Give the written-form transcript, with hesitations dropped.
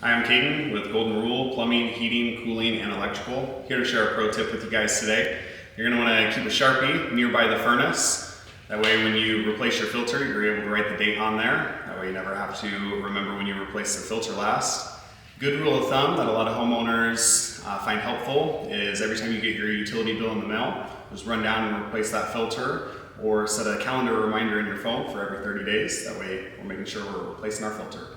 Hi, I'm Caden with Golden Rule Plumbing, Heating, Cooling, and Electrical. Here to share a pro tip with you guys today. You're going to want to keep a Sharpie nearby the furnace. That way when you replace your filter, you're able to write the date on there. That way you never have to remember when you replaced the filter last. Good rule of thumb that a lot of homeowners find helpful is every time you get your utility bill in the mail, just run down and replace that filter or set a calendar reminder in your phone for every 30 days. That way we're making sure we're replacing our filter.